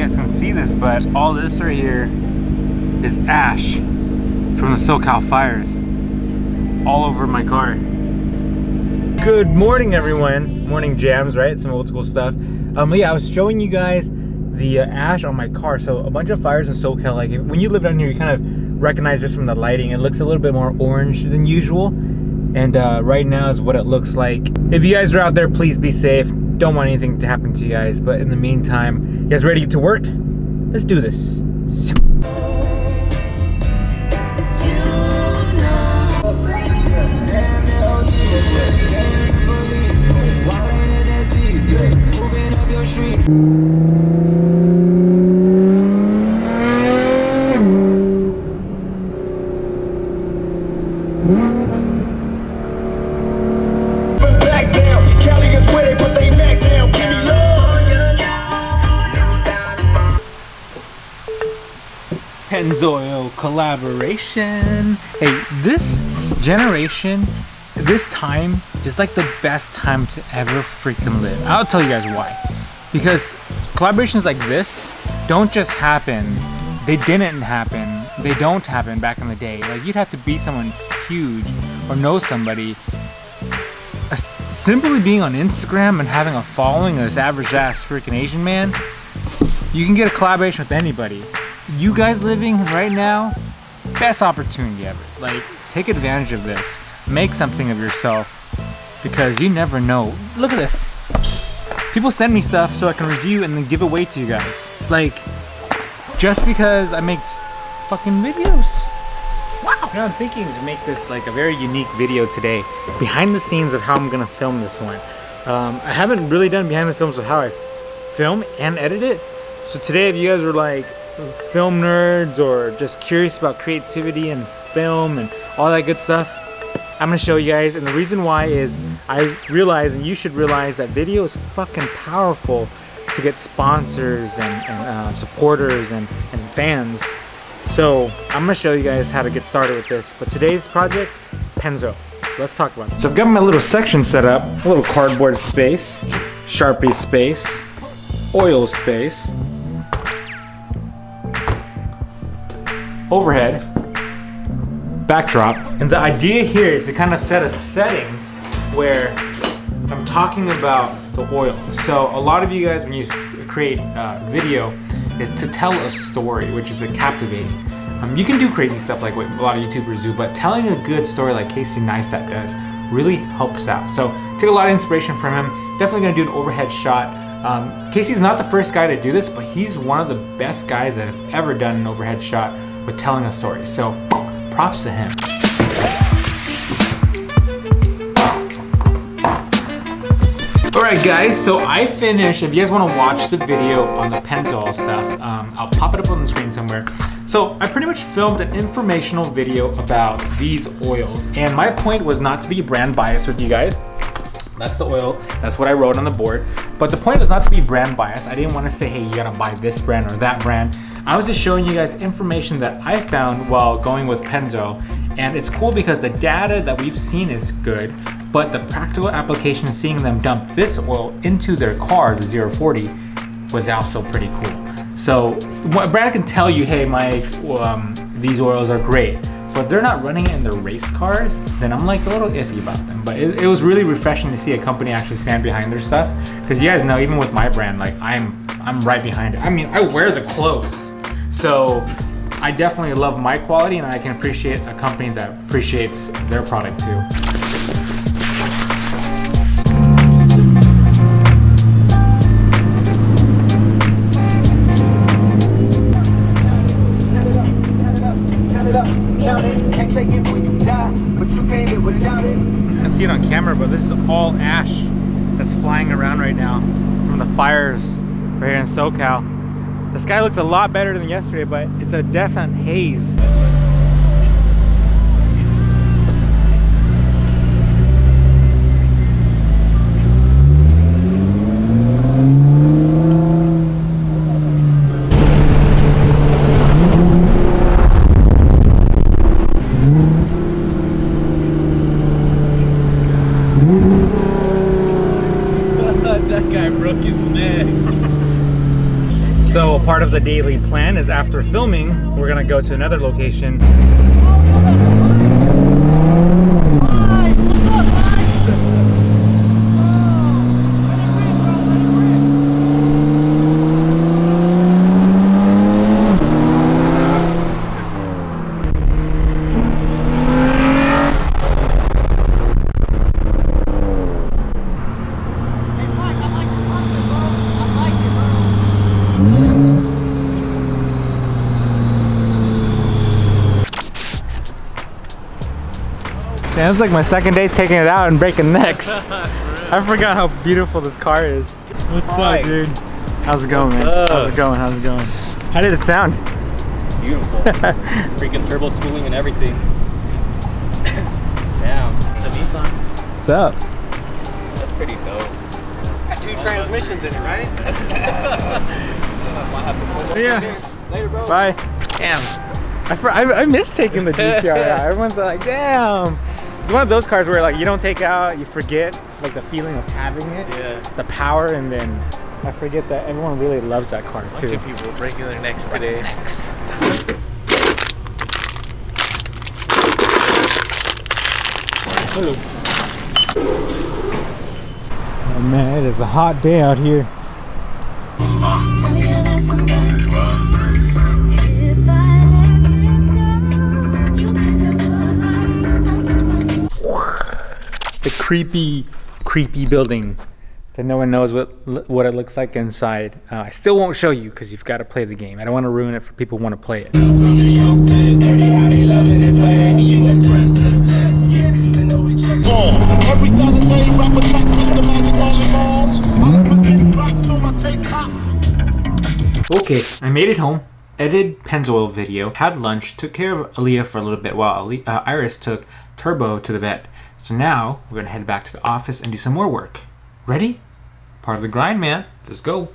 you guys can see this, but all this right here is ash from the SoCal fires all over my car. Good morning, everyone. Morning jams, right? Some old school stuff. Yeah, I was showing you guys the ash on my car. So a bunch of fires in SoCal. Like when you live down here, you kind of recognize this from the lighting. It looks a little bit more orange than usual. And right now is what it looks like. If you guys are out there, please be safe. Don't want anything to happen to you guys. But in the meantime, you guys ready to get to work? Let's do this. Pennzoil collaboration. Hey, this generation, this time is like the best time to ever freaking live. I'll tell you guys why. Because collaborations like this don't just happen. They didn't happen. They don't happen back in the day. Like you'd have to be someone huge or know somebody. Simply being on Instagram and having a following of this average ass freaking Asian man, you can get a collaboration with anybody. You guys living right now, best opportunity ever. Like, take advantage of this. Make something of yourself because you never know. Look at this. People send me stuff so I can review and then give away to you guys. Like, just because I make fucking videos. Wow. You know, I'm thinking to make this like a very unique video today. Behind the scenes of how I'm gonna film this one. I haven't really done behind the films of how I film and edit it. So today, if you guys are like, film nerds or just curious about creativity and film and all that good stuff, I'm gonna show you guys. And the reason why is I realize, and you should realize, that video is fucking powerful to get sponsors and supporters and fans. So I'm gonna show you guys how to get started with this. But today's project, Pennzoil. Let's talk about it. So I've got my little section set up, a little cardboard space, Sharpie space, oil space, overhead, backdrop. And the idea here is to kind of set a setting where I'm talking about the oil. So a lot of you guys, when you create video, is to tell a story, which is captivating. You can do crazy stuff like what a lot of YouTubers do, but telling a good story like Casey Neistat does really helps out. So take a lot of inspiration from him. Definitely gonna do an overhead shot. Casey's not the first guy to do this, but he's one of the best guys that have ever done an overhead shot with telling a story. So props to him. Alright guys, so I finished. If you guys want to watch the video on the Pennzoil stuff, I'll pop it up on the screen somewhere. So I pretty much filmed an informational video about these oils, and my point was not to be brand biased with you guys. That's the oil, that's what I wrote on the board. But the point was not to be brand biased. I didn't want to say, hey, you gotta buy this brand or that brand. I was just showing you guys information that I found while going with Pennzoil. And it's cool because the data that we've seen is good, but the practical application, seeing them dump this oil into their car, the 040, was also pretty cool. So a brand can tell you, hey Mike, these oils are great. But if they're not running it in their race cars, then I'm like a little iffy about them. But it was really refreshing to see a company actually stand behind their stuff. Because you guys know, even with my brand, like I'm right behind it. I mean, I wear the clothes. So I definitely love my quality, and I can appreciate a company that appreciates their product too. You can see it on camera, but this is all ash that's flying around right now from the fires right here in SoCal. The sky looks a lot better than yesterday, but it's a definite haze. So part of the daily plan is after filming, we're gonna go to another location. Yeah, it's like my second day taking it out and breaking necks. I forgot how beautiful this car is. What's up, dude? How's it going, man? How's it going? How's it going? How did it sound? Beautiful. Freaking turbo spooling and everything. Damn, it's a Nissan. What's up? That's pretty dope. Two transmissions in it, right? Yeah. Later, bro. Bye. Damn. I miss taking the GTR out. Everyone's like, damn. It's one of those cars where like you don't take out, you forget like the feeling of having it, the power, and then I forget that everyone really loves that car too. Bunch of people breaking their necks today. Oh man, it is a hot day out here. The creepy building that no one knows what it looks like inside. I still won't show you because you've got to play the game. I don't want to ruin it for people who want to play it. Okay, I made it home. Edited Pennzoil video, had lunch, took care of Aaliyah for a little bit while Iris took Turbo to the vet. So now we're gonna head back to the office and do some more work. Ready? Part of the grind, man. Let's go.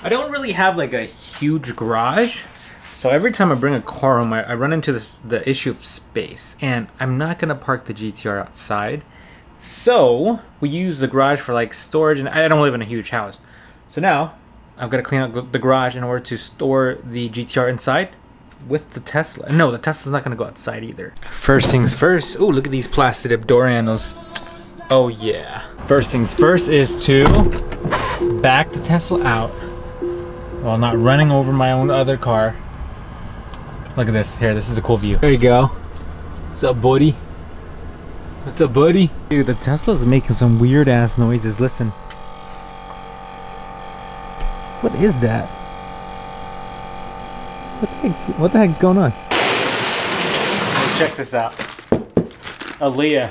I don't really have like a huge garage. So every time I bring a car home, I run into the issue of space, and I'm not gonna park the GTR outside. So we use the garage for like storage, and I don't live in a huge house. So now I've got to clean out the garage in order to store the GTR inside with the Tesla. No, the Tesla's not gonna go outside either. First things first. Oh, look at these plastic door handles. Oh yeah. First things first is to back the Tesla out while not running over my own other car. Look at this. Here, this is a cool view. There you go. What's up, buddy? What's up, buddy? Dude, the Tesla's making some weird ass noises. Listen. What is that? What the heck's going on? Check this out. Aaliyah.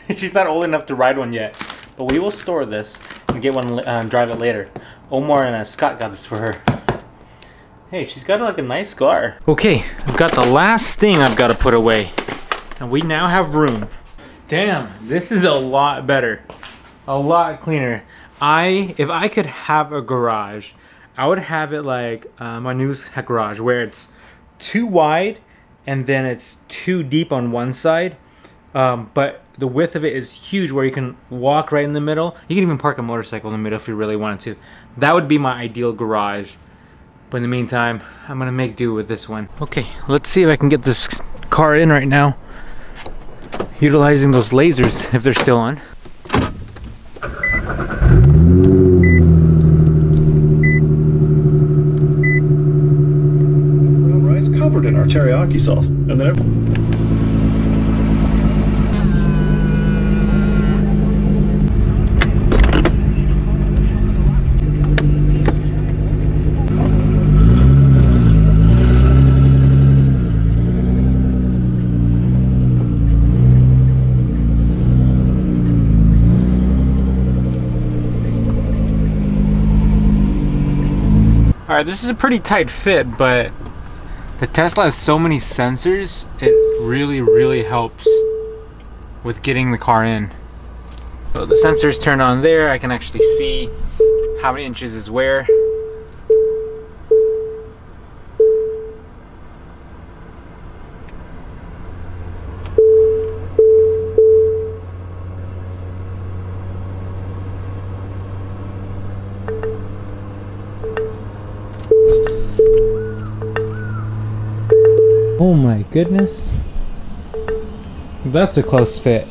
She's not old enough to ride one yet, but we will store this and get one and drive it later. Omar and Scott got this for her. Hey, she's got like a nice scar. Okay, I've got the last thing I've got to put away, and we now have room. Damn, this is a lot better, a lot cleaner. If I could have a garage, I would have it like my new garage, where it's too wide and then it's too deep on one side, but the width of it is huge, where you can walk right in the middle. You can even park a motorcycle in the middle if you really wanted to. That would be my ideal garage. But in the meantime, I'm gonna make do with this one. Okay, let's see if I can get this car in right now, utilizing those lasers if they're still on. Brown rice covered in our teriyaki sauce, and then Alright, this is a pretty tight fit, but the Tesla has so many sensors, it really helps with getting the car in. So the sensors turn on there, I can actually see how many inches is where. Oh my goodness. That's a close fit.